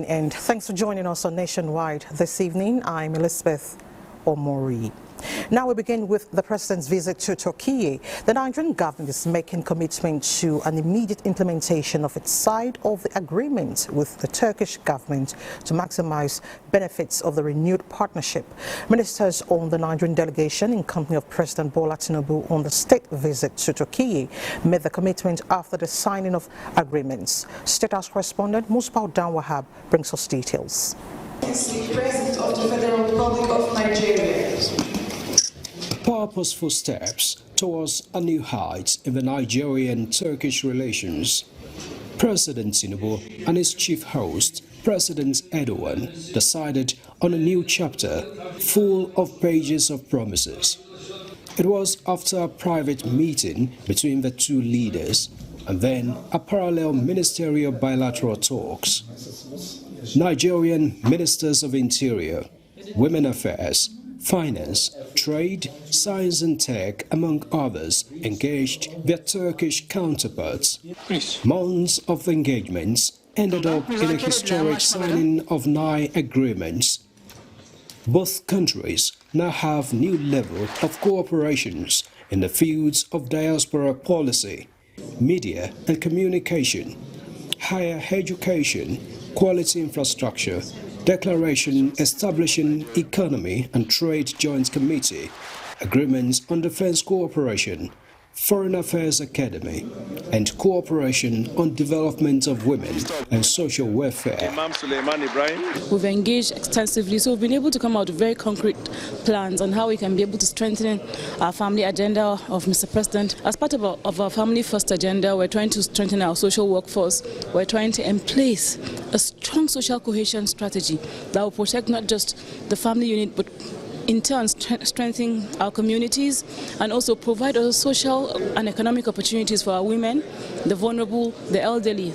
evening and thanks for joining us on Nationwide this evening. I'm Elizabeth Omori. Now we begin with the President's visit to Turkey. The Nigerian government is making commitment to an immediate implementation of its side of the agreement with the Turkish government to maximize benefits of the renewed partnership. Ministers on the Nigerian delegation in company of President Bola Tinubu on the state visit to Turkey made the commitment after the signing of agreements. State House correspondent Musbau Danwahab brings us details. The President of the Federal Republic of Nigeria. Purposeful steps towards a new height in the Nigerian-Turkish relations. President Tinubu and his chief host, President Erdogan, decided on a new chapter full of pages of promises. It was after a private meeting between the two leaders and then a parallel ministerial bilateral talks. Nigerian ministers of Interior, Women Affairs, Finance, Trade, Science and Tech, among others, engaged their Turkish counterparts. Months of engagements ended up in a historic signing of 9 agreements. Both countries now have new level of cooperations in the fields of diaspora policy, media and communication, higher education, quality infrastructure, declaration establishing Economy and Trade Joint Committee, agreements on defense cooperation, Foreign Affairs Academy, and cooperation on development of women and social welfare. We've engaged extensively, so we've been able to come out with very concrete plans on how we can be able to strengthen our family agenda of Mr. President. As part of our Family First agenda, we're trying to strengthen our social workforce. We're trying to place a strong social cohesion strategy that will protect not just the family unit, but in turn strengthen our communities and also provide us social and economic opportunities for our women, the vulnerable, the elderly.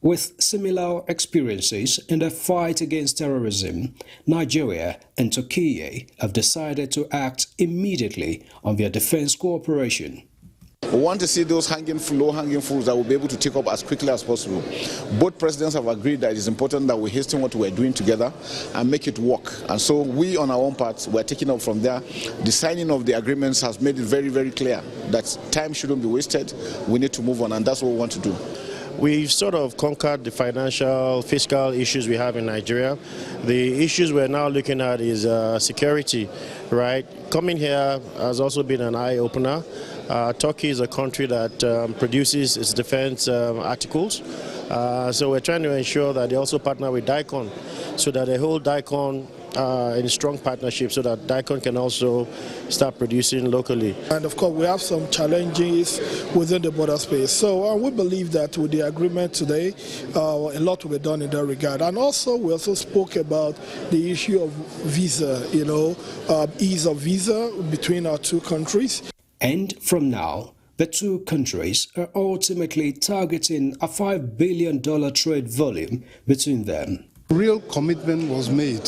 With similar experiences in the fight against terrorism, Nigeria and Turkey have decided to act immediately on their defense cooperation. We want to see those low-hanging fruits that we'll be able to take up as quickly as possible. Both presidents have agreed that it is important that we hasten what we're doing together and make it work. And so we, on our own part, we're taking up from there. The signing of the agreements has made it very, very clear that time shouldn't be wasted. We need to move on, and that's what we want to do. We've sort of conquered the fiscal issues we have in Nigeria. The issues we're now looking at is security, right? Coming here has also been an eye-opener. Turkey is a country that produces its defense articles. So we're trying to ensure that they also partner with DICON so that they hold DICON in strong partnership so that DICON can also start producing locally. And of course we have some challenges within the border space. So we believe that with the agreement today, a lot will be done in that regard. And also we also spoke about the issue of visa, ease of visa between our two countries. And from now, the two countries are ultimately targeting a $5 billion trade volume between them. Real commitment was made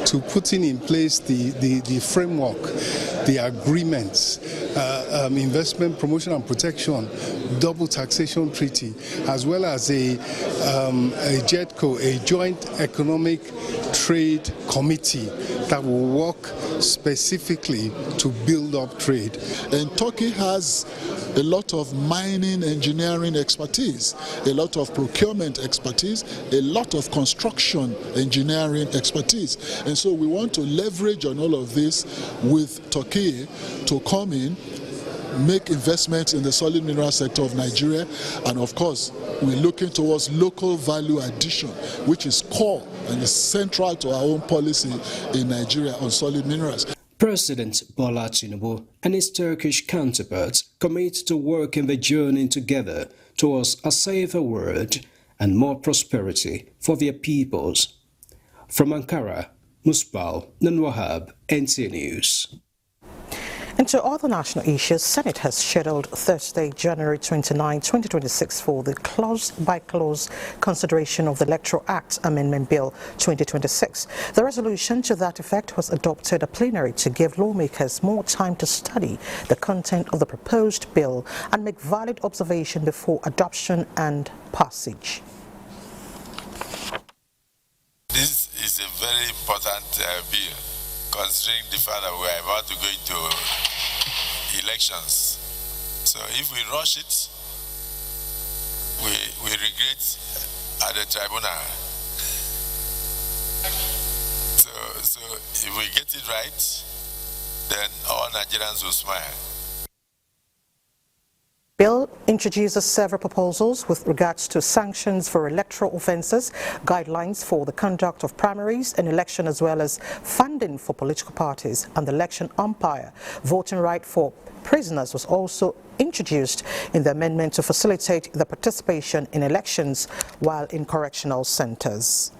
to putting in place the framework, the agreements, investment promotion and protection, double taxation treaty, as well as a JETCO, a joint economic trade committee that will work specifically to build up trade. And Turkey has a lot of mining engineering expertise, a lot of procurement expertise, a lot of construction engineering expertise. And so we want to leverage on all of this with Turkey to come in, make investments in the solid mineral sector of Nigeria, and of course we're looking towards local value addition, which is core and is central to our own policy in Nigeria on solid minerals. President Bola Tinubu and his Turkish counterparts commit to working the journey together towards a safer world and more prosperity for their peoples. From Ankara, Musbau Danwahab, NT News. And to other national issues, Senate has scheduled Thursday, January 29, 2026 for the clause-by-clause consideration of the Electoral Act Amendment Bill 2026. The resolution to that effect was adopted at plenary to give lawmakers more time to study the content of the proposed bill and make valid observation before adoption and passage. This is a very important bill, considering the fact that we are about to go into elections. So if we rush it, we regret at the tribunal. So if we get it right, then all Nigerians will smile. Bill introduces several proposals with regards to sanctions for electoral offences, guidelines for the conduct of primaries and election, as well as funding for political parties and the election umpire. Voting right for prisoners was also introduced in the amendment to facilitate the participation in elections while in correctional centres.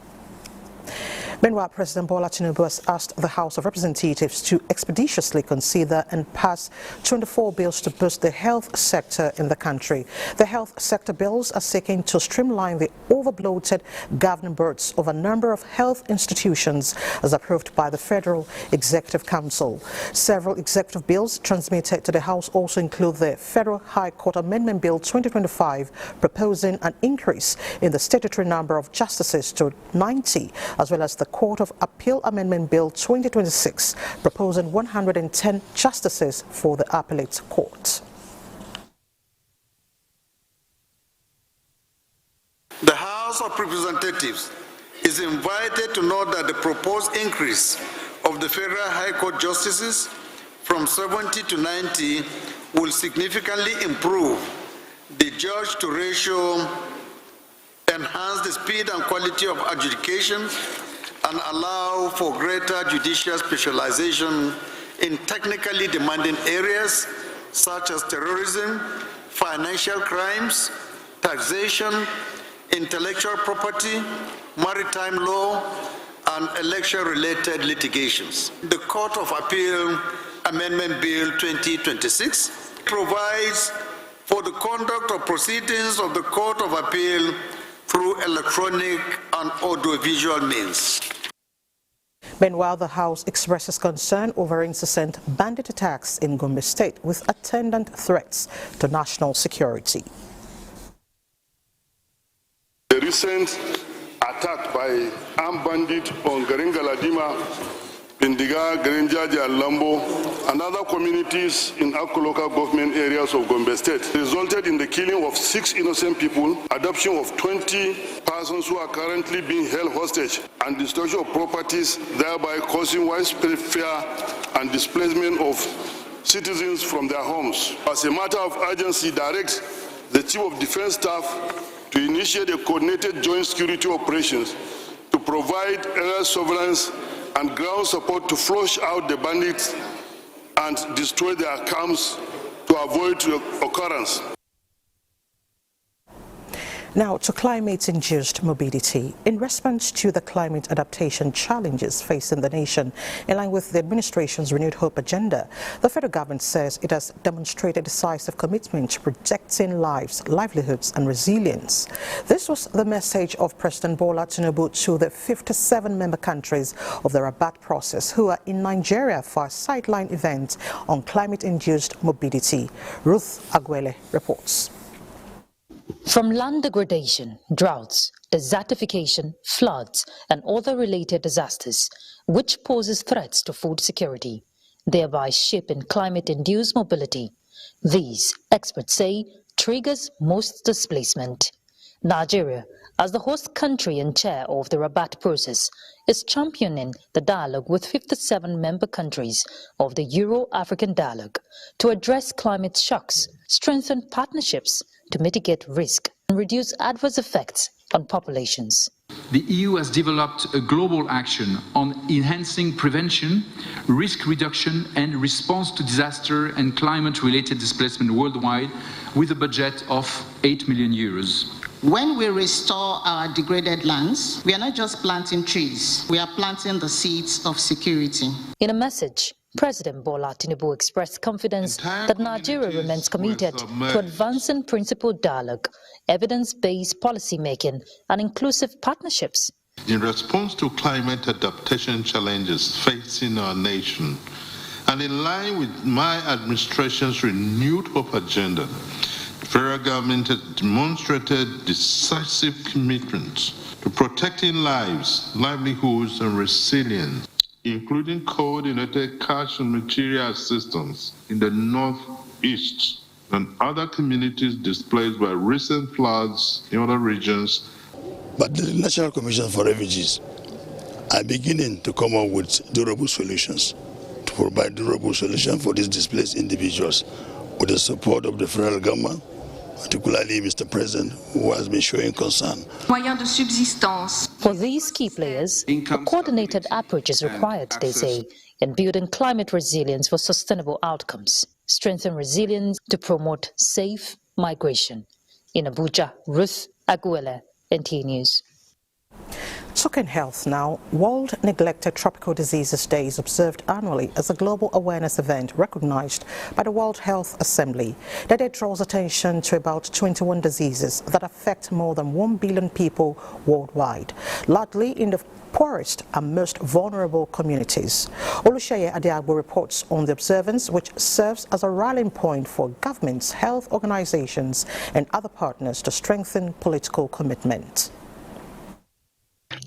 Meanwhile, President Bola Tinubu has asked the House of Representatives to expeditiously consider and pass 24 bills to boost the health sector in the country. The health sector bills are seeking to streamline the overbloated governing boards of a number of health institutions as approved by the Federal Executive Council. Several executive bills transmitted to the House also include the Federal High Court Amendment Bill 2025, proposing an increase in the statutory number of justices to 90, as well as the Court of Appeal Amendment Bill 2026, proposing 110 justices for the appellate court. The House of Representatives is invited to note that the proposed increase of the Federal High Court justices from 70 to 90 will significantly improve the judge-to ratio, enhance the speed and quality of adjudication, and allow for greater judicial specialization in technically demanding areas such as terrorism, financial crimes, taxation, intellectual property, maritime law, and election-related litigations. The Court of Appeal Amendment Bill 2026 provides for the conduct of proceedings of the Court of Appeal through electronic and audiovisual means. Meanwhile, the House expresses concern over incessant bandit attacks in Gombe State with attendant threats to national security. The recent attack by armed bandits on Garingaladima, Pindiga, Garinjaji, and Lambo, and other communities in Akko local government areas of Gombe State resulted in the killing of 6 innocent people, adoption of 20 persons who are currently being held hostage, and destruction of properties, thereby causing widespread fear and displacement of citizens from their homes. As a matter of urgency, direct the Chief of Defense Staff to initiate a coordinated joint security operations to provide air surveillance and ground support to flush out the bandits and destroy their camps to avoid occurrence. Now to climate-induced mobility. In response to the climate adaptation challenges facing the nation, in line with the administration's Renewed Hope agenda, the federal government says it has demonstrated decisive commitment to protecting lives, livelihoods and resilience. This was the message of President Bola Tinubu to the 57 member countries of the Rabat process who are in Nigeria for a sideline event on climate-induced mobility. Ruth Agwele reports. From land degradation, droughts, desertification, floods, and other related disasters, which poses threats to food security, thereby shaping climate-induced mobility. These, experts say, triggers most displacement. Nigeria, as the host country and chair of the Rabat process, is championing the dialogue with 57 member countries of the Euro-African Dialogue to address climate shocks, strengthen partnerships to mitigate risk and reduce adverse effects on populations. The EU has developed a global action on enhancing prevention, risk reduction and response to disaster and climate-related displacement worldwide with a budget of €8 million. When we restore our degraded lands, we are not just planting trees, we are planting the seeds of security. In a message, President Bola Tinubu expressed confidence that Nigeria remains committed to advancing principled dialogue, evidence-based policy-making, and inclusive partnerships. In response to climate adaptation challenges facing our nation, and in line with my administration's Renewed Hope agenda, federal government has demonstrated decisive commitment to protecting lives, livelihoods, and resilience, including coordinated cash and material assistance in the northeast and other communities displaced by recent floods in other regions. But the National Commission for Refugees are beginning to come up with durable solutions, to provide durable solutions for these displaced individuals with the support of the federal government, particularly Mr. President, who has been showing concern. For these key players, a coordinated approach is required, they say, in building climate resilience for sustainable outcomes, strengthen resilience to promote safe migration. In Abuja, Ruth Aguele, NTA News. Talking health now, World Neglected Tropical Diseases Day is observed annually as a global awareness event recognized by the World Health Assembly. The day draws attention to about 21 diseases that affect more than 1 billion people worldwide, largely in the poorest and most vulnerable communities. Oluseyi Adiagbo reports on the observance, which serves as a rallying point for governments, health organizations, and other partners to strengthen political commitment.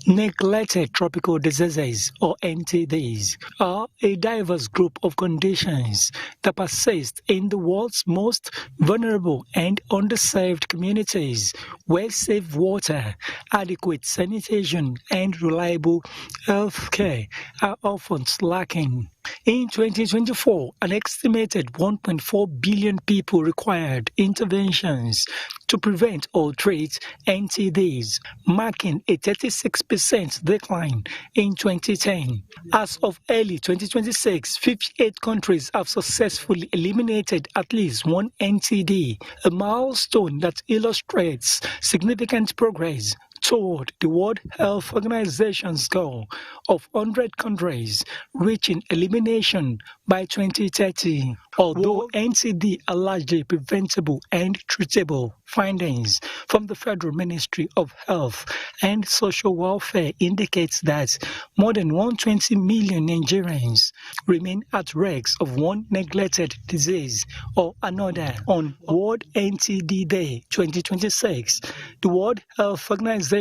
Neglected tropical diseases, or NTDs, are a diverse group of conditions that persist in the world's most vulnerable and underserved communities, where safe water, adequate sanitation, and reliable health care are often lacking. In 2024, an estimated 1.4 billion people required interventions to prevent or treat NTDs, marking a 36% decline in 2010. As of early 2026, 58 countries have successfully eliminated at least one NTD, a milestone that illustrates significant progress toward the World Health Organization's goal of 100 countries reaching elimination by 2030. Although NTD are largely preventable and treatable, findings from the Federal Ministry of Health and Social Welfare indicates that more than 120 million Nigerians remain at risk of one neglected disease or another. On World NTD Day 2026, the World Health Organization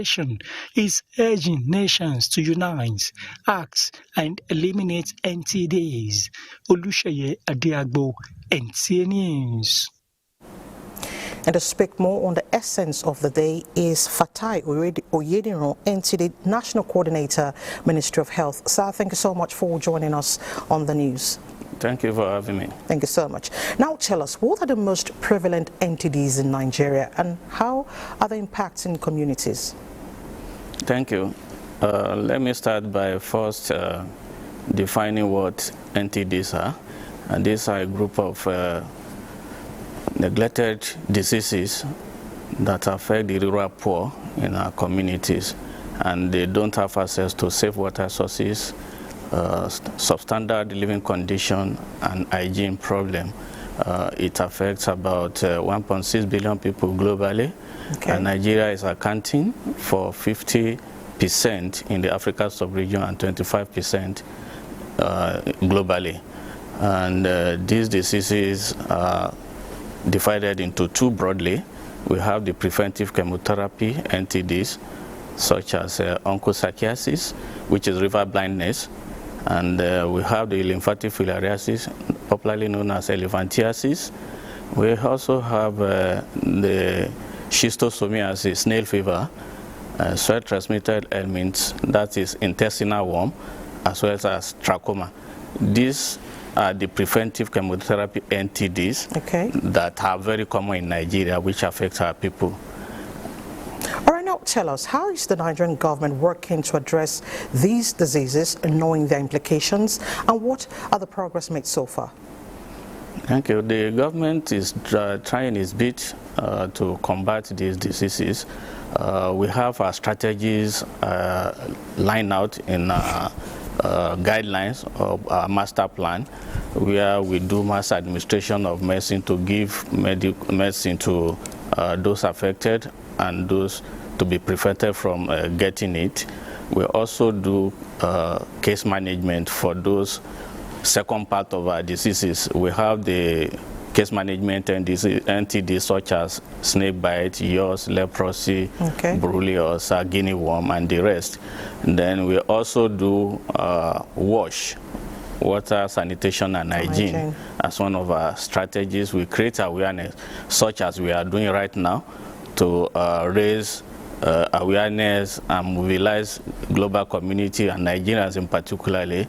is urging nations to unite, act, and eliminate NTDs. Oluseyi Adiagbo, NTA News. And to speak more on the essence of the day is Fatai Oyedinro, NTD National Coordinator, Ministry of Health. Sir, thank you so much for joining us on the news. Thank you for having me. Thank you so much. Now tell us, what are the most prevalent NTDs in Nigeria and how are they impacting communities? Thank you. Let me start by first defining what NTDs are. And these are a group of neglected diseases that affect the rural poor in our communities, and they don't have access to safe water sources, substandard living condition, and hygiene problem. It affects about 1.6 billion people globally, and Nigeria is accounting for 50% in the Africa sub-region and 25% globally. And these diseases are divided into two broadly. We have the preventive chemotherapy NTDs, such as onchocerciasis, which is river blindness, and we have the lymphatic filariasis, popularly known as elephantiasis. We also have the schistosomiasis, snail fever, soil-transmitted ailments, that is intestinal worm, as well as trachoma. These are the preventive chemotherapy NTDs that are very common in Nigeria, which affect our people. All right, now tell us, how is the Nigerian government working to address these diseases and knowing their implications, and what are the progress made so far? Thank you. The government is trying its bit to combat these diseases. We have our strategies lined out in guidelines of our master plan, where we do mass administration of medicine to give medicine to those affected and those to be prevented from getting it. We also do case management for those second part of our diseases. We have the case management entities such as snake bite, yaws, leprosy, borrelios, guinea worm, and the rest. And then we also do WASH, water, sanitation, and hygiene, as one of our strategies. We create awareness, such as we are doing right now, to raise awareness and mobilize global community and Nigerians in particularly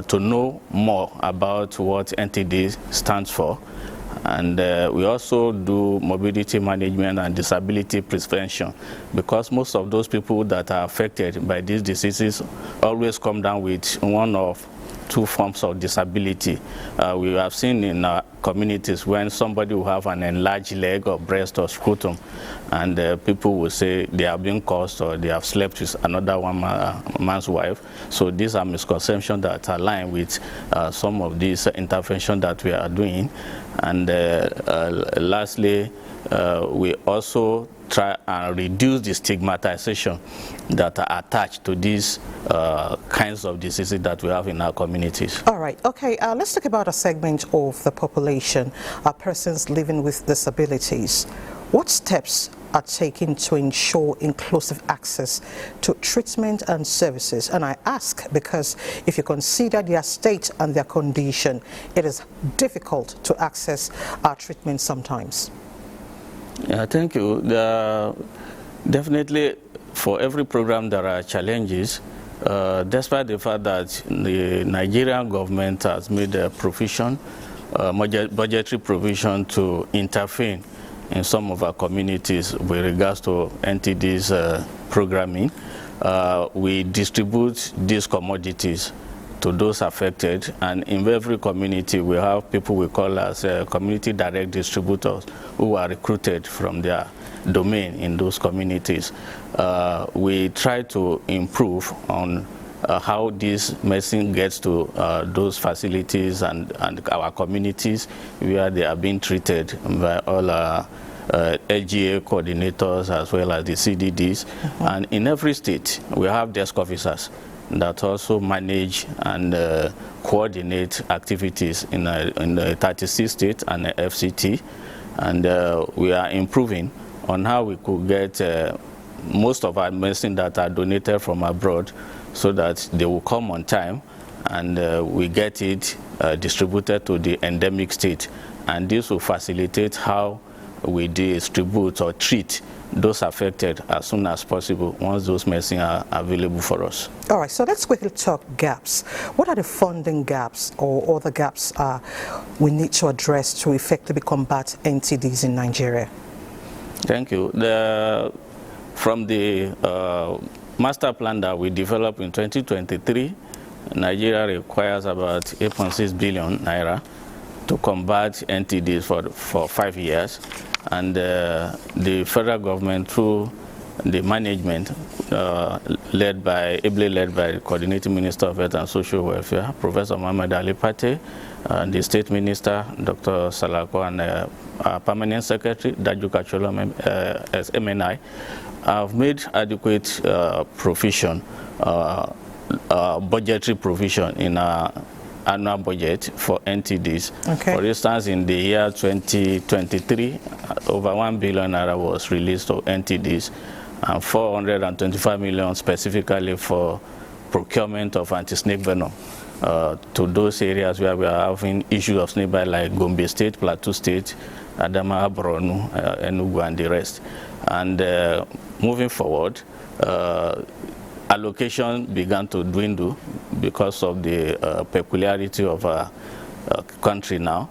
to know more about what NTD stands for. And we also do mobility management and disability prevention, because most of those people that are affected by these diseases always come down with one of two forms of disability. We have seen in our communities when somebody will have an enlarged leg or breast or scrotum, and people will say they have been caused or they have slept with another man's wife. So these are misconceptions that align with some of these interventions that we are doing. And lastly, we also try and reduce the stigmatization that are attached to these kinds of diseases that we have in our communities. All right, okay, let's talk about a segment of the population, persons living with disabilities. What steps are taken to ensure inclusive access to treatment and services? And I ask because if you consider their state and their condition, it is difficult to access our treatment sometimes. Yeah, thank you. Definitely, for every program there are challenges, despite the fact that the Nigerian government has made a provision, budgetary provision to intervene in some of our communities with regards to NTD's programming. We distribute these commodities to those affected, and in every community we have people we call as community direct distributors who are recruited from their domain in those communities. We try to improve on how this medicine gets to those facilities and our communities where they are being treated by all our LGA coordinators as well as the CDDs. And in every state we have desk officers that also manage and coordinate activities in the 36 states and the FCT. And we are improving on how we could get most of our medicine that are donated from abroad so that they will come on time and we get it distributed to the endemic state. And this will facilitate how we distribute or treat those affected as soon as possible once those medicines are available for us. All right, so let's quickly talk gaps. What are the funding gaps or other gaps we need to address to effectively combat NTDs in Nigeria? Thank you. From the master plan that we developed in 2023, Nigeria requires about 8.6 billion naira to combat NTDs for 5 years. And the federal government, through the management ably led by the Coordinating Minister of Health and Social Welfare, Professor Mohammed Ali Pate, the State Minister, Dr. Salako, and our Permanent Secretary, Daju Kacholom, as MNI, have made adequate provision, budgetary provision in our annual budget for NTDs. For instance, in the year 2023, over 1 billion naira was released to NTDs, and 425 million specifically for procurement of anti-snake venom to those areas where we are having issues of snake bite, like Gombe State, Plateau State, Adamawa, Borno, Enugu, and the rest. And moving forward, allocation began to dwindle because of the peculiarity of our country now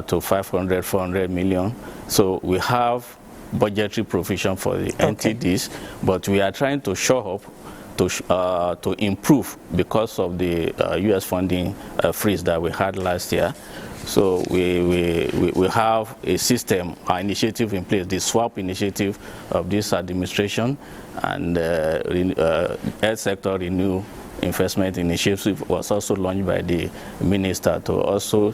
to 500, 400 million. So we have budgetary provision for the NTDs, but we are trying to show up to improve because of the U.S. funding freeze that we had last year. So we have a system, our initiative in place, the SWAP initiative of this administration, and health sector renew investment initiative was also launched by the minister to also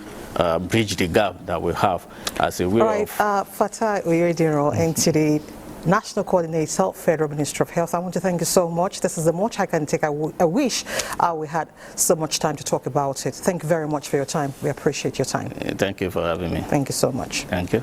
bridge the gap that we have as a way of... Fatai Oyediro, NTD National Coordinator, Federal Ministry of Health. I want to thank you so much. This is the much I can take. I wish we had so much time to talk about it. Thank you very much for your time. We appreciate your time. Thank you for having me. Thank you so much. Thank you.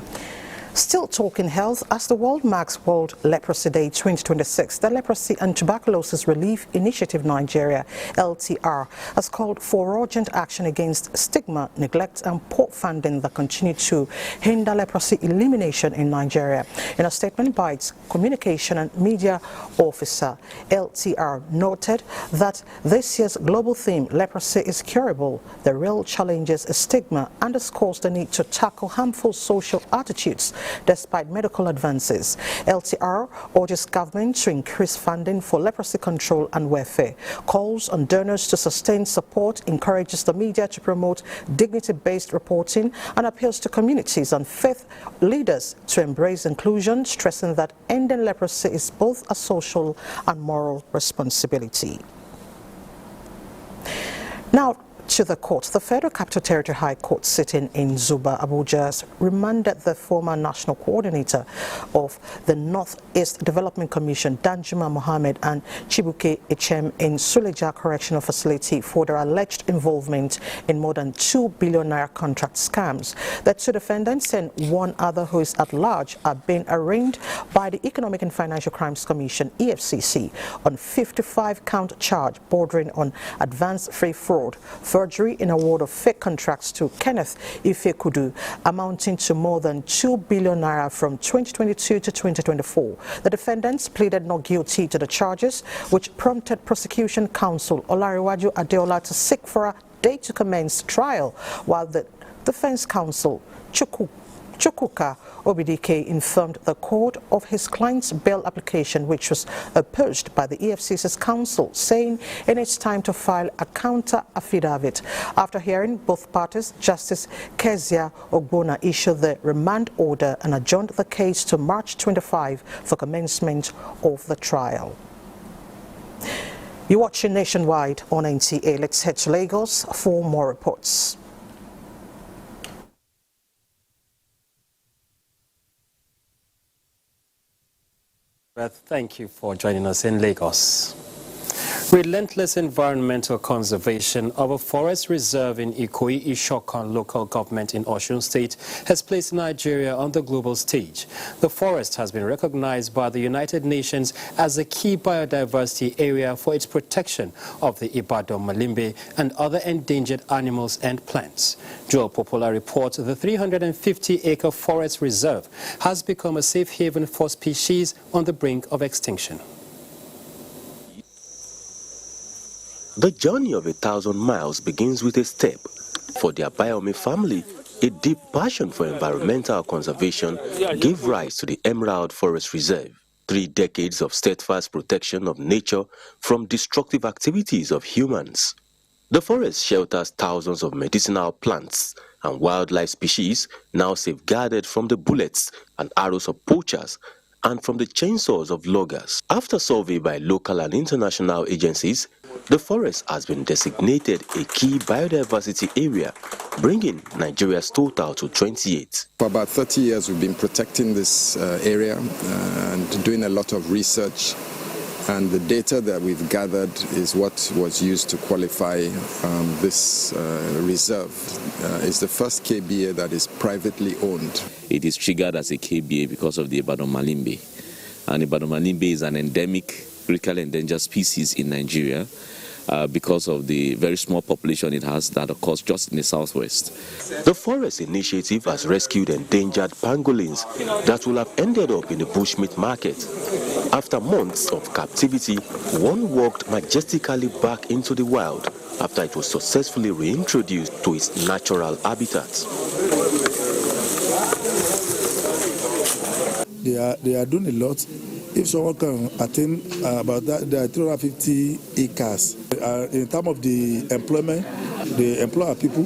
Still talking health, as the world marks World Leprosy Day 2026, the Leprosy and Tuberculosis Relief Initiative Nigeria, LTR, has called for urgent action against stigma, neglect and poor funding that continue to hinder leprosy elimination in Nigeria. In a statement by its Communication and Media Officer, LTR noted that this year's global theme, Leprosy is Curable, the real challenges is stigma, underscores the need to tackle harmful social attitudes despite medical advances. LTR urges government to increase funding for leprosy control and welfare, calls on donors to sustain support, encourages the media to promote dignity-based reporting, and appeals to communities and faith leaders to embrace inclusion, stressing that ending leprosy is both a social and moral responsibility. Now, to the court. The Federal Capital Territory High Court sitting in Zuba, Abuja, has remanded the former national coordinator of the Northeast Development Commission, Danjuma Mohammed and Chibuke Echem, in Suleja Correctional Facility for their alleged involvement in more than 2 billion naira contract scams. The two defendants and one other who is at large are being arraigned by the Economic and Financial Crimes Commission, EFCC, on 55-count charge bordering on advance free fraud, forgery in award of fake contracts to Kenneth Ifekudu, amounting to more than 2 billion naira from 2022 to 2024. The defendants pleaded not guilty to the charges, which prompted prosecution counsel Olariwaju Adeola to seek for a date to commence trial, while the defense counsel Chukwuka Obidike informed the court of his client's bail application, which was opposed by the EFCC's counsel, saying in its time to file a counter affidavit. After hearing both parties, Justice Kezia Ogbona issued the remand order and adjourned the case to March 25 for commencement of the trial. You're watching Nationwide on NTA. Let's head to Lagos for more reports. Thank you for joining us in Lagos. Relentless environmental conservation of a forest reserve in Ikoyi-Ishokan local government in Osun State has placed Nigeria on the global stage. The forest has been recognized by the United Nations as a key biodiversity area for its protection of the Ibadan malimbe and other endangered animals and plants. Joel Popola reports the 350-acre forest reserve has become a safe haven for species on the brink of extinction. The journey of 1,000 miles begins with a step. For the Abayomi family, a deep passion for environmental conservation gave rise to the Emerald Forest Reserve. 3 decades of steadfast protection of nature from destructive activities of humans. The forest shelters thousands of medicinal plants and wildlife species now safeguarded from the bullets and arrows of poachers and from the chainsaws of loggers. After survey by local and international agencies, the forest has been designated a key biodiversity area, bringing Nigeria's total to 28. For about 30 years, we've been protecting this area and doing a lot of research. And the data that we've gathered is what was used to qualify this reserve. It's the first KBA that is privately owned. It is triggered as a KBA because of the Ibadan malimbe. And Ibadan malimbe is an endemic, critically endangered species in Nigeria because of the very small population it has that occurs just in the southwest. The Forest Initiative has rescued endangered pangolins that will have ended up in the bushmeat market. After months of captivity, one walked majestically back into the wild after it was successfully reintroduced to its natural habitat. They are doing a lot. If someone can attain about that, there are 350 acres. In terms of the employment, they employ people.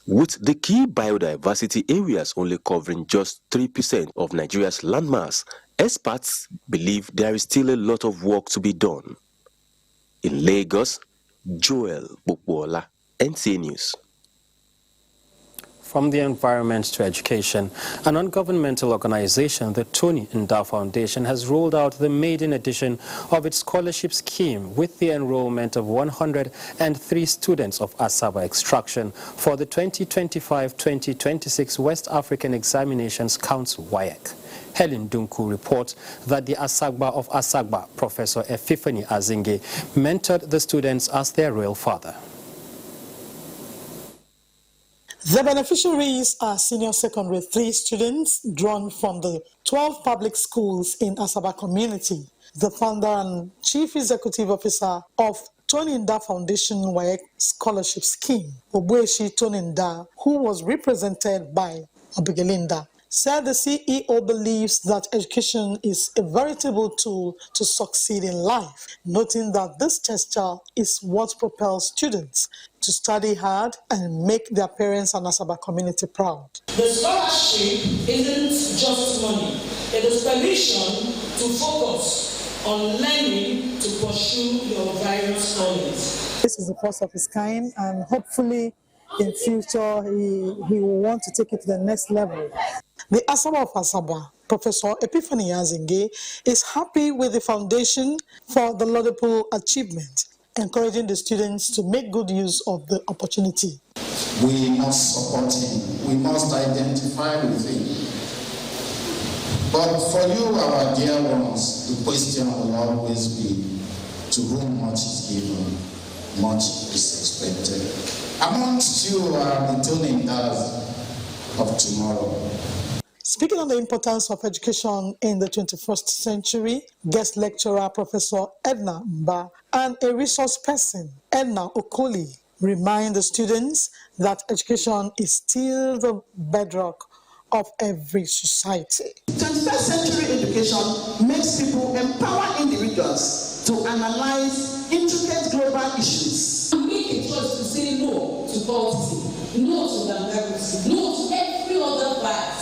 With the key biodiversity areas only covering just 3% of Nigeria's landmass, experts believe there is still a lot of work to be done. In Lagos, Joel Popola, NTA News. From the Environment to Education, a non-governmental organization, the Tony Nda Foundation, has rolled out the maiden edition of its scholarship scheme with the enrollment of 103 students of Asaba extraction for the 2025-2026 West African Examinations Council WAEC. Helen Dunku reports that the Asagba of Asagba, Professor Epifani Azinge, mentored the students as their real father. The beneficiaries are senior secondary 3 students drawn from the 12 public schools in Asaba community. The founder and chief executive officer of Tony Nda Foundation WAEC scholarship scheme, Obueshi Tony Nda, who was represented by Obigelinda, said the CEO believes that education is a veritable tool to succeed in life, noting that this gesture is what propels students to study hard and make their parents and Asaba community proud. The scholarship isn't just money, it is permission to focus on learning to pursue your various callings. This is the first of its kind, and hopefully in future he will want to take it to the next level. The Asaba of Asaba, Professor Epifani Azinge, is happy with the foundation for the laudable achievement, encouraging the students to make good use of the opportunity. We must support him. We must identify with him. But for you, our dear ones, the question will always be, to whom much is given, much is expected. Amongst you are the Tony Ndas of tomorrow. Speaking on the importance of education in the 21st century, guest lecturer Professor Edna Mba and a resource person, Edna Okoli, remind the students that education is still the bedrock of every society. 21st century education makes people empower individuals to analyze intricate global issues. Make a choice to say no to poverty, no to leprosy, no to every other vice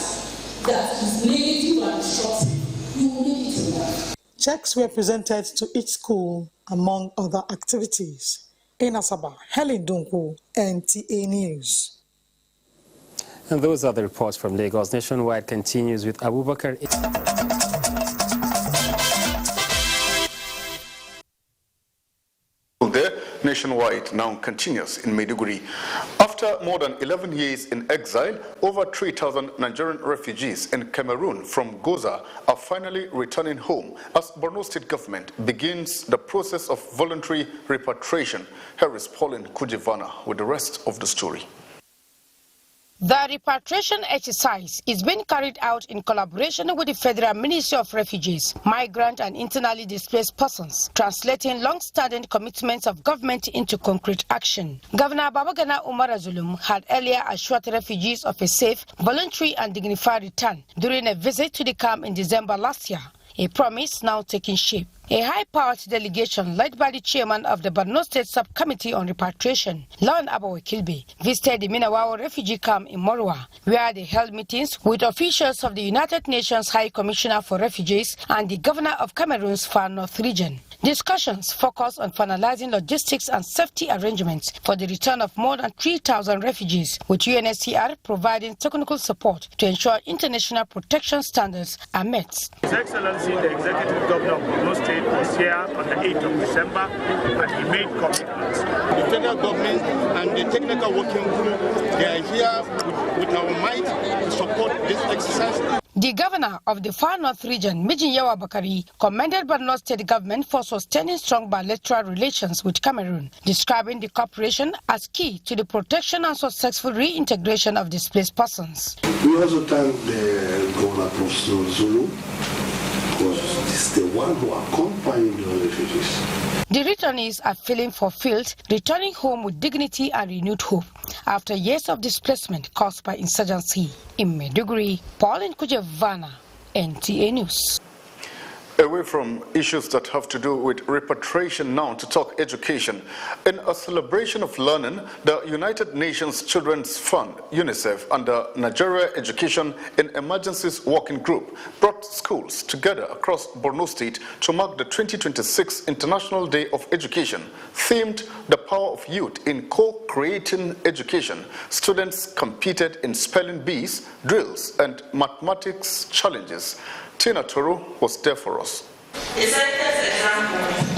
that is negative and destructive. You will make it in life. Checks were presented to each school, among other activities. In Asaba, Helen Dunku, NTA News. And those are the reports from Lagos. Nationwide continues with Abubakar. There, Nationwide now continues in Maiduguri. After more than 11 years in exile, over 3,000 Nigerian refugees in Cameroon from Goza are finally returning home as Borno State government begins the process of voluntary repatriation. Here is Pauline Kujivana with the rest of the story. The repatriation exercise is being carried out in collaboration with the Federal Ministry of Refugees, Migrant and Internally Displaced Persons, translating long-standing commitments of government into concrete action. Governor Babagana Umar Zulum had earlier assured refugees of a safe, voluntary and dignified return during a visit to the camp in December last year, a promise now taking shape. A high-powered delegation led by the chairman of the Borno State Subcommittee on Repatriation, Lawan Abawe Kilbe, visited the Minawawa refugee camp in Morua, where they held meetings with officials of the United Nations High Commissioner for Refugees and the governor of Cameroon's Far North region. Discussions focused on finalizing logistics and safety arrangements for the return of more than 3,000 refugees, with UNHCR providing technical support to ensure international protection standards are met. His Excellency, the Executive Governor of Borno State, was here on the 8th of December and he made commitments. The federal government and the technical working group, they are here with our might to support this exercise. The governor of the Far North region, Mijinyawa Bakari, commended Borno State government for sustaining strong bilateral relations with Cameroon, describing the cooperation as key to the protection and successful reintegration of displaced persons. We also thank the Governor Professor Zulu, because he's the one who accompanied the refugees. The returnees are feeling fulfilled, returning home with dignity and renewed hope after years of displacement caused by insurgency. In Maiduguri, Pauline Kujevana, NTA News. Away from issues that have to do with repatriation now to talk education. In a celebration of learning, the United Nations Children's Fund, UNICEF, and the Nigeria Education in Emergencies Working Group brought brought schools together across Borno State to mark the 2026 International Day of Education, themed The Power of Youth in Co-Creating Education. Students competed in spelling bees, drills, and mathematics challenges. Tina Toro was there for us. A scientist example.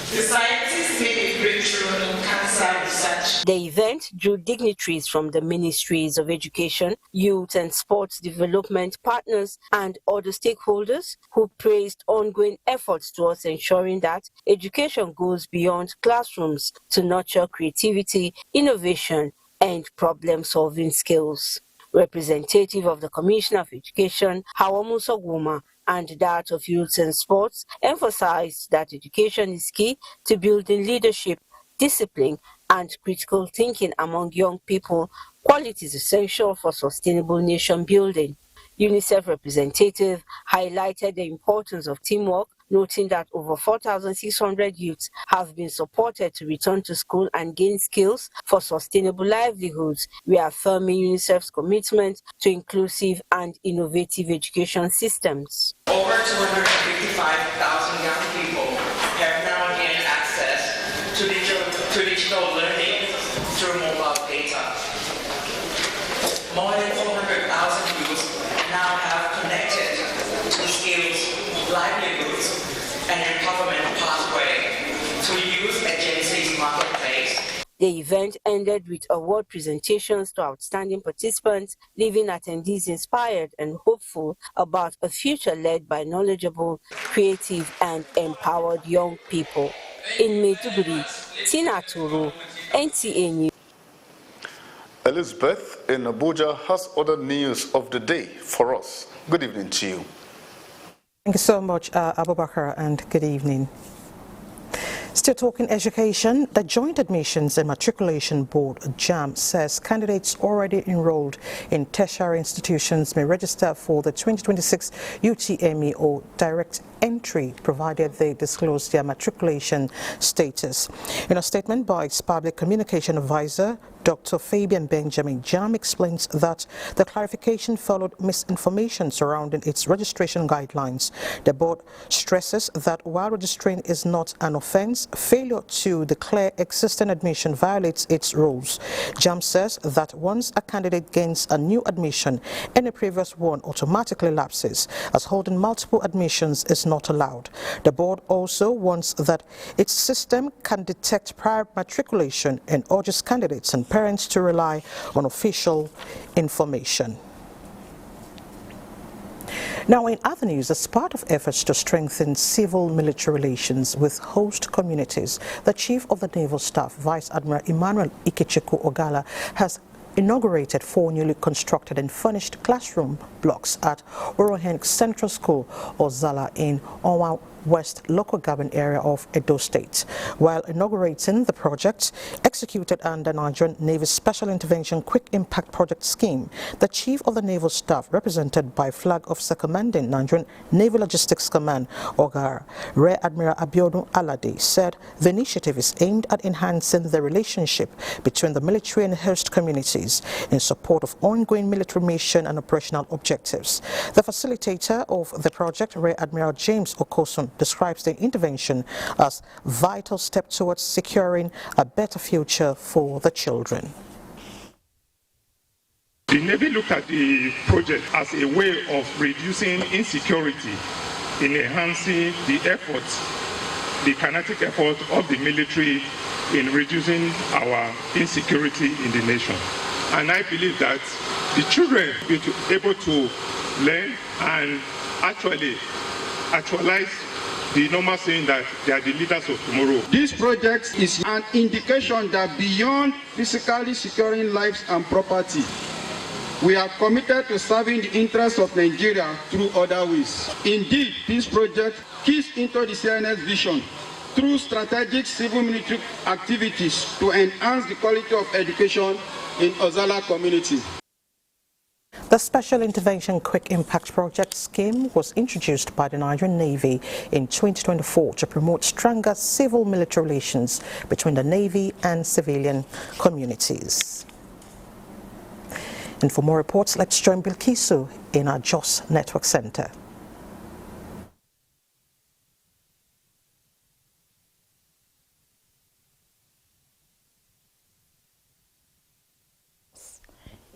The scientists made a breakthrough in cancer research. The event drew dignitaries from the Ministries of Education, Youth and Sports Development partners and other stakeholders who praised ongoing efforts towards ensuring that education goes beyond classrooms to nurture creativity, innovation, and problem-solving skills. Representative of the Commissioner of Education, Hawamu Sogwuma, and that of Youth and Sports emphasized that education is key to building leadership, discipline, and critical thinking among young people, qualities essential for sustainable nation building. UNICEF representative highlighted the importance of teamwork, noting that over 4,600 youths have been supported to return to school and gain skills for sustainable livelihoods, reaffirming UNICEF's commitment to inclusive and innovative education systems. Over 255,000 young people have now gained access to digital learning through mobile data. More than 400,000 youths now have connected to skills, livelihoods, and empowerment pathway to use agencies marketplace. The event ended with award presentations to outstanding participants, leaving attendees inspired and hopeful about a future led by knowledgeable, creative, and empowered young people. In Maiduguri, Tina Toro, NTA News. Elizabeth in Abuja has other news of the day for us. Good evening to you. Thank you so much, Abubakar, and good evening. Still talking education, the Joint Admissions and Matriculation Board, JAM, says candidates already enrolled in tertiary institutions may register for the 2026 UTME or direct entry, provided they disclose their matriculation status. In a statement by its public communication advisor, Dr. Fabian Benjamin, JAM explains that the clarification followed misinformation surrounding its registration guidelines. The board stresses that while registering is not an offense, failure to declare existing admission violates its rules. JAM says that once a candidate gains a new admission, any previous one automatically lapses, as holding multiple admissions is not allowed. The board also wants that its system can detect prior matriculation and urges candidates and parents to rely on official information. Now, in other news, as part of efforts to strengthen civil-military relations with host communities, the Chief of the Naval Staff, Vice Admiral Emmanuel Ikechukwu Ogala, has inaugurated 4 newly constructed and furnished classroom blocks at Orohen Central School, Ozala, in Onwa West local government area of Edo State. While inaugurating the project, executed under Nigerian Navy's Special Intervention Quick Impact Project Scheme, the Chief of the Naval Staff, represented by Flag Officer Commanding Nigerian Naval Logistics Command, Ogara, Rear Admiral Abiodun Alade, said the initiative is aimed at enhancing the relationship between the military and host communities in support of ongoing military mission and operational objectives. The facilitator of the project, Rear Admiral James Okosun, describes the intervention as a vital step towards securing a better future for the children. The Navy looked at the project as a way of reducing insecurity in enhancing the efforts, the kinetic effort of the military in reducing our insecurity in the nation. And I believe that the children will be able to learn and actually actualize the normal saying that they are the leaders of tomorrow. This project is an indication that beyond physically securing lives and property, we are committed to serving the interests of Nigeria through other ways. Indeed, this project keys into the CNS vision through strategic civil military activities to enhance the quality of education in Ozala community. The Special Intervention Quick Impact Project Scheme was introduced by the Nigerian Navy in 2024 to promote stronger civil-military relations between the Navy and civilian communities. And for more reports, let's join Bilkisu in our JOS Network Center.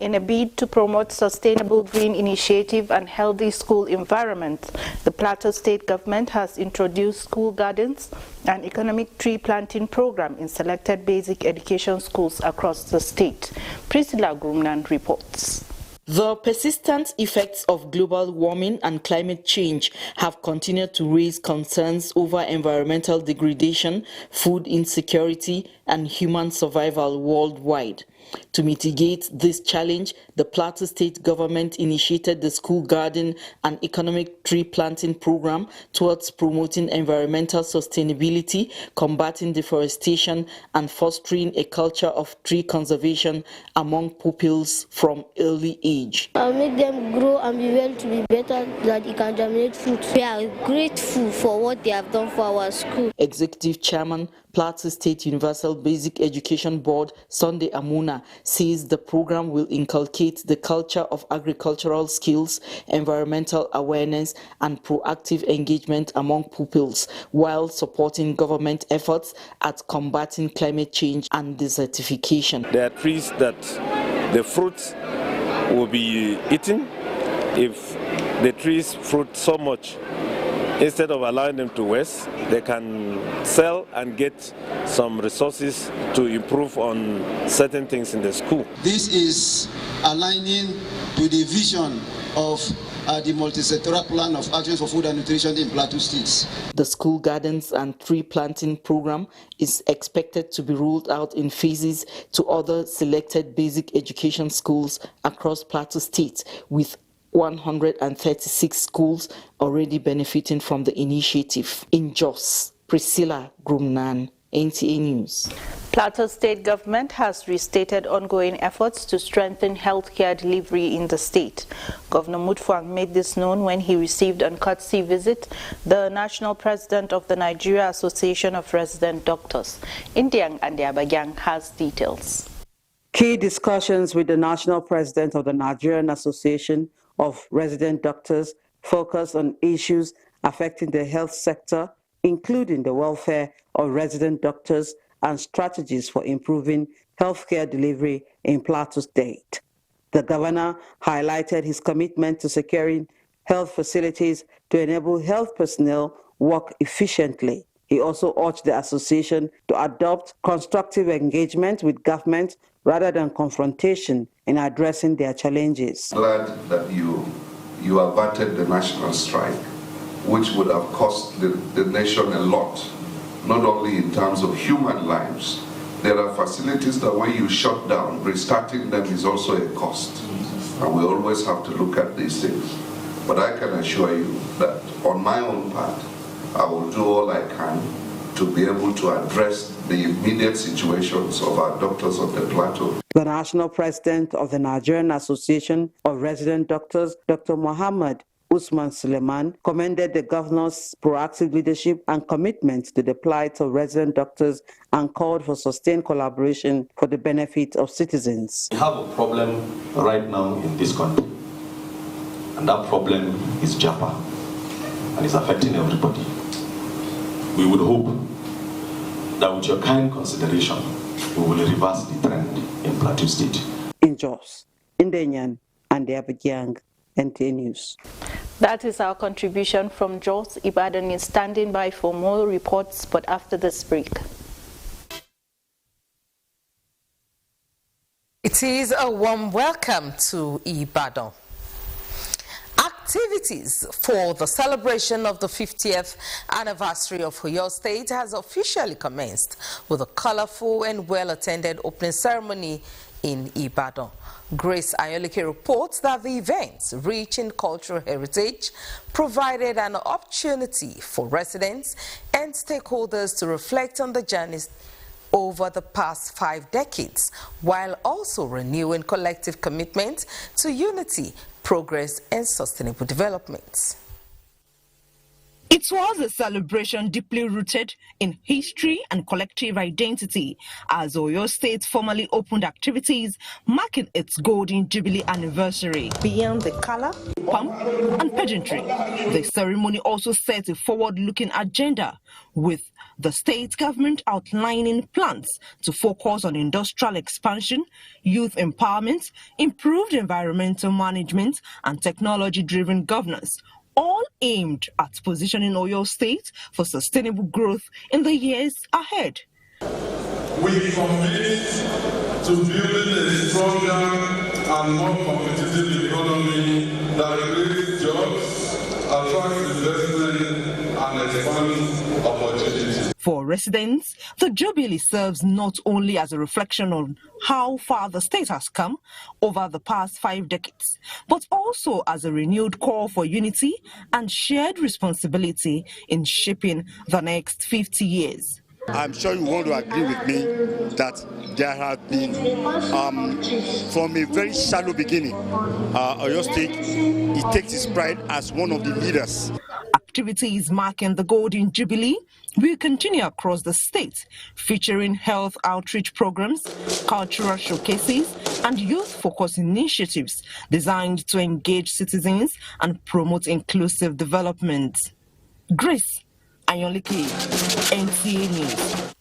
In a bid to promote sustainable green initiative and healthy school environment, the Plateau State government has introduced school gardens and economic tree planting program in selected basic education schools across the state. Priscilla Grumnan reports. The persistent effects of global warming and climate change have continued to raise concerns over environmental degradation, food insecurity, and human survival worldwide. To mitigate this challenge, the Plateau State government initiated the school garden and economic tree planting program towards promoting environmental sustainability, combating deforestation, and fostering a culture of tree conservation among pupils from early age. I'll make them grow and be well to be better, that it can germinate fruit. We are grateful for what they have done for our school. Executive Chairman, Plateau State Universal Basic Education Board, Sunday Amuna, says the program will inculcate the culture of agricultural skills, environmental awareness, and proactive engagement among pupils, while supporting government efforts at combating climate change and desertification. There are trees that the fruits will be eaten if the trees fruit so much. Instead of allowing them to waste, they can sell and get some resources to improve on certain things in the school. This is aligning to the vision of the multi-sectoral plan of action for food and nutrition in Plateau States. The school gardens and tree planting program is expected to be rolled out in phases to other selected basic education schools across Plateau State, with 136 schools already benefiting from the initiative. In Jos, Priscilla Grumnan, NTA News. Plateau State government has restated ongoing efforts to strengthen healthcare delivery in the state. Governor Mutfwang made this known when he received on courtesy visit the national president of the Nigeria Association of Resident Doctors. Indiang Andiabagyang has details. Key discussions with the national president of the Nigerian Association of Resident Doctors focus on issues affecting the health sector, including the welfare of resident doctors and strategies for improving healthcare delivery in Plateau State. The governor highlighted his commitment to securing health facilities to enable health personnel work efficiently. He also urged the association to adopt constructive engagement with government rather than confrontation in addressing their challenges. Glad that you averted the national strike, which would have cost the nation a lot, not only in terms of human lives. There are facilities that when you shut down, restarting them is also a cost. And we always have to look at these things. But I can assure you that on my own part, I will do all I can to be able to address the immediate situations of our doctors on the plateau. The national president of the Nigerian Association of Resident Doctors, Dr. Mohammed Usman Suleiman, commended the governor's proactive leadership and commitment to the plight of resident doctors and called for sustained collaboration for the benefit of citizens. We have a problem right now in this country, and that problem is JAPA, and it's affecting everybody. We would hope that with your kind consideration, we will reverse the trend in Plateau State. In Jos, Indenyan, and Abuja, NTA News. That is our contribution from Jos. Ibadan is standing by for more reports, but after this break. It is a warm welcome to Ibadan. Activities for the celebration of the 50th anniversary of Oyo State has officially commenced with a colorful and well-attended opening ceremony in Ibadan. Grace Ayolike reports that the events, rich in cultural heritage, provided an opportunity for residents and stakeholders to reflect on the journeys over the past 5 decades, while also renewing collective commitment to unity, progress, and sustainable development. It was a celebration deeply rooted in history and collective identity, as Oyo State formally opened activities marking its golden jubilee anniversary. Beyond the color, pomp, and pageantry, the ceremony also set a forward-looking agenda with The state government outlining plans to focus on industrial expansion, youth empowerment, improved environmental management, and technology-driven governance, all aimed at positioning Oyo State for sustainable growth in the years ahead. We commit to building a stronger and more competitive economy that creates jobs, attracts investment, and expands opportunities. For residents, the Jubilee serves not only as a reflection on how far the state has come over the past 5 decades, but also as a renewed call for unity and shared responsibility in shaping the next 50 years. I'm sure you want to agree with me that there have been, from a very shallow beginning, Oyo State, it takes its pride as one of the leaders. Activities marking the Golden Jubilee will continue across the state, featuring health outreach programs, cultural showcases, and youth-focused initiatives designed to engage citizens and promote inclusive development. Grace Ayonlike, NTA News.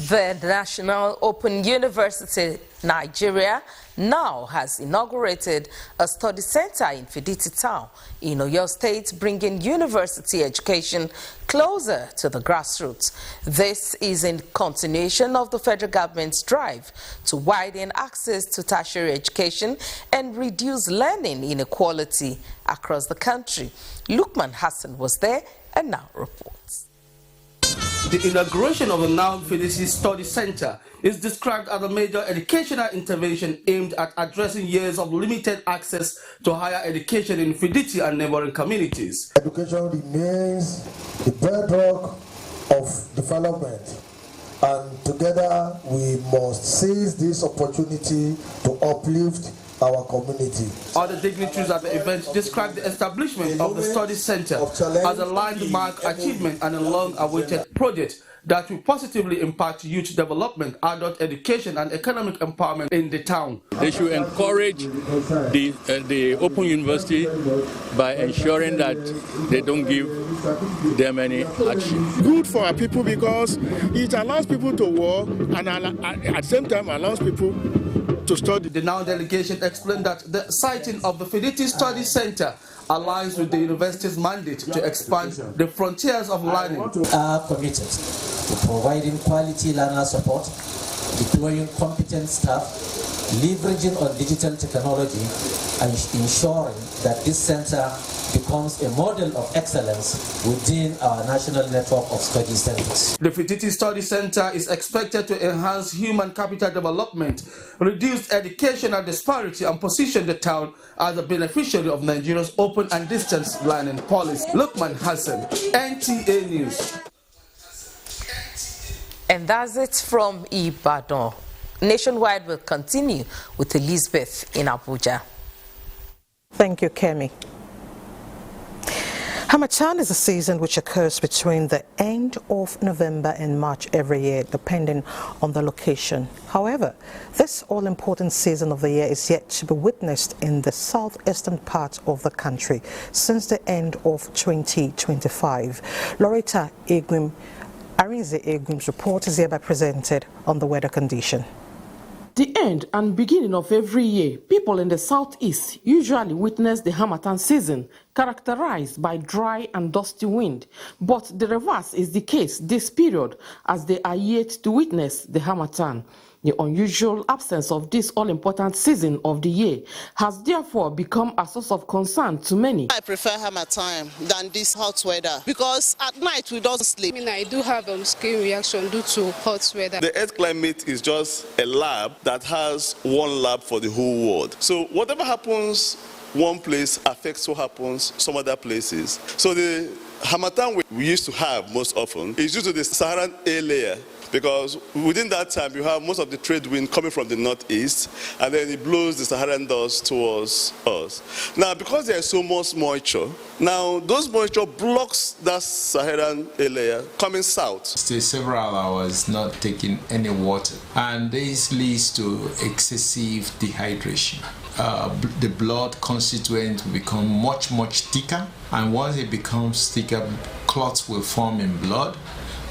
The National Open University, Nigeria, now has inaugurated a study center in Fiditi Town in Oyo State, bringing university education closer to the grassroots. This is in continuation of the federal government's drive to widen access to tertiary education and reduce learning inequality across the country. Lukman Hassan was there and now reports. The inauguration of the now Fiditi Study Center is described as a major educational intervention aimed at addressing years of limited access to higher education in Fiditi and neighboring communities. Education remains the bedrock of development, and together we must seize this opportunity to uplift our community. Other dignitaries at the event described the establishment of the study center as a landmark achievement and a long-awaited project that will positively impact youth development, adult education, and economic empowerment in the town. They should encourage the Open University by ensuring that they don't give them any action. Good for our people because it allows people to work and at the same time allows people to study. The now delegation explained that the siting of the Fiditi Study Center aligns with the university's mandate to expand the frontiers of learning. We are committed to providing quality learner support, deploying competent staff, leveraging on digital technology, and ensuring that this center becomes a model of excellence within our national network of study centers. The Fiditi Study Center is expected to enhance human capital development, reduce educational disparity, and position the town as a beneficiary of Nigeria's open and distance learning policy. Lukman Hassan, NTA News. And that's it from Ibadan. Nationwide will continue with Elizabeth in Abuja. Thank you, Kemi. Harmattan is a season which occurs between the end of November and March every year, depending on the location. However, this all-important season of the year is yet to be witnessed in the southeastern part of the country since the end of 2025. Loretta Arinze Egwim's report is hereby presented on the weather condition. The end and beginning of every year, people in the southeast usually witness the Harmattan season, characterized by dry and dusty wind. But the reverse is the case this period, as they are yet to witness the Harmattan. The unusual absence of this all-important season of the year has therefore become a source of concern to many. I prefer Harmattan than this hot weather because at night we don't sleep. I do have skin reaction due to hot weather. The Earth climate is just a lab that has one lab for the whole world. So whatever happens one place affects what happens some other places. So the Harmattan we used to have most often is due to the Saharan air layer, because within that time you have most of the trade wind coming from the northeast, and then it blows the Saharan dust towards us. Now, because there is so much moisture, now those moisture blocks that Saharan air layer coming south. Stay several hours not taking any water, and this leads to excessive dehydration. the blood constituent will become much thicker, and once it becomes thicker, clots will form in blood,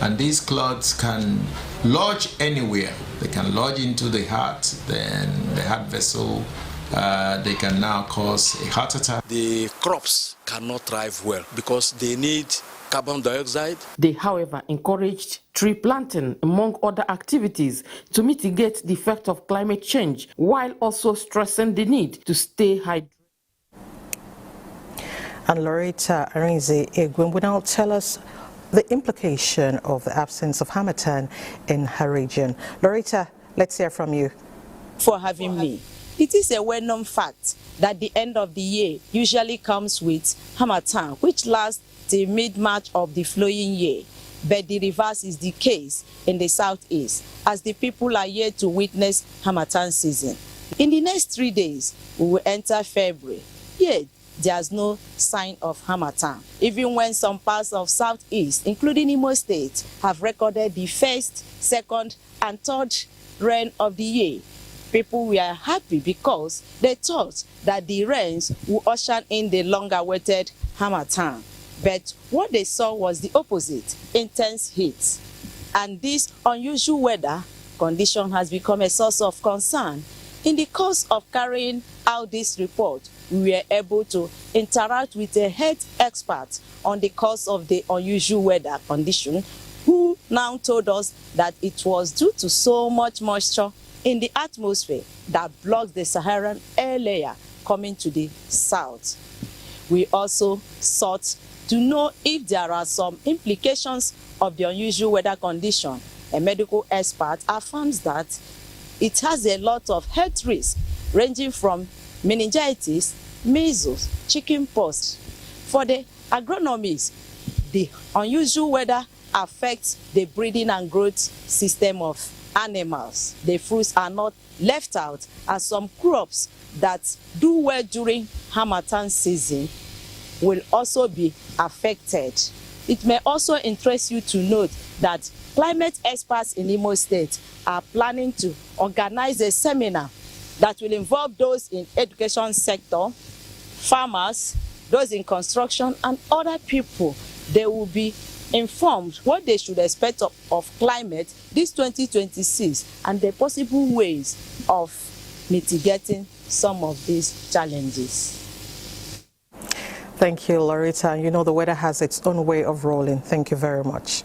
and these clots can lodge anywhere. They can lodge into the heart, then the heart vessel. They can now cause a heart attack. The crops cannot thrive well because they need carbon dioxide. They, however, encouraged tree planting, among other activities, to mitigate the effect of climate change, while also stressing the need to stay hydrated. And Loretta Arinze Egwin will now tell us the implication of the absence of harmattan in her region. Loretta, let's hear from you. For having me. It is a well-known fact that the end of the year usually comes with harmattan, which lasts till mid-March of the following year. But the reverse is the case in the southeast, as the people are yet to witness harmattan season. In the next 3 days, we will enter February, yet there's no sign of harmattan. Even when some parts of southeast, including Imo State, have recorded the first, second, and third rain of the year, people were happy because they thought that the rains would usher in the long-awaited harmattan. But what they saw was the opposite, intense heat. And this unusual weather condition has become a source of concern. In the course of carrying out this report, we were able to interact with a health expert on the cause of the unusual weather condition, who now told us that it was due to so much moisture in the atmosphere that blocks the Saharan air layer coming to the south. We also sought to know if there are some implications of the unusual weather condition. A medical expert affirms that it has a lot of health risks, ranging from meningitis, measles, chickenpox. For the agronomists, the unusual weather affects the breeding and growth system of animals. The fruits are not left out, as some crops that do well during harmattan season will also be affected. It may also interest you to note that climate experts in Imo State are planning to organize a seminar that will involve those in education sector, farmers, those in construction, and other people. They will be informed what they should expect of climate this 2026 and the possible ways of mitigating some of these challenges. Thank you, Loretta. You know, the weather has its own way of rolling. Thank you very much.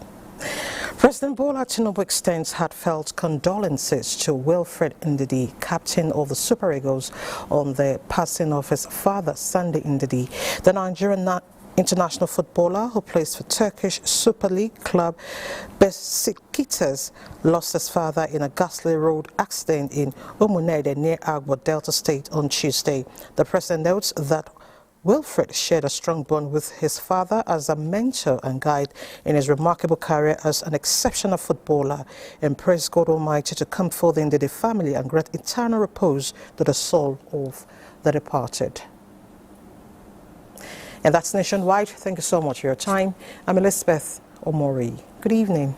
President Bola Tinubu extends heartfelt condolences to Wilfred Ndidi, captain of the Super Eagles, on the passing of his father, Sunday Ndidi. The Nigerian international footballer who plays for Turkish Super League club Besiktas lost his father in a ghastly road accident in Umunede near Agbo, Delta State on Tuesday. The president notes that Wilfred shared a strong bond with his father as a mentor and guide in his remarkable career as an exceptional footballer, and prays God Almighty to come forth into the family and grant eternal repose to the soul of the departed. And that's Nationwide. Thank you so much for your time. I'm Elizabeth Omori. Good evening.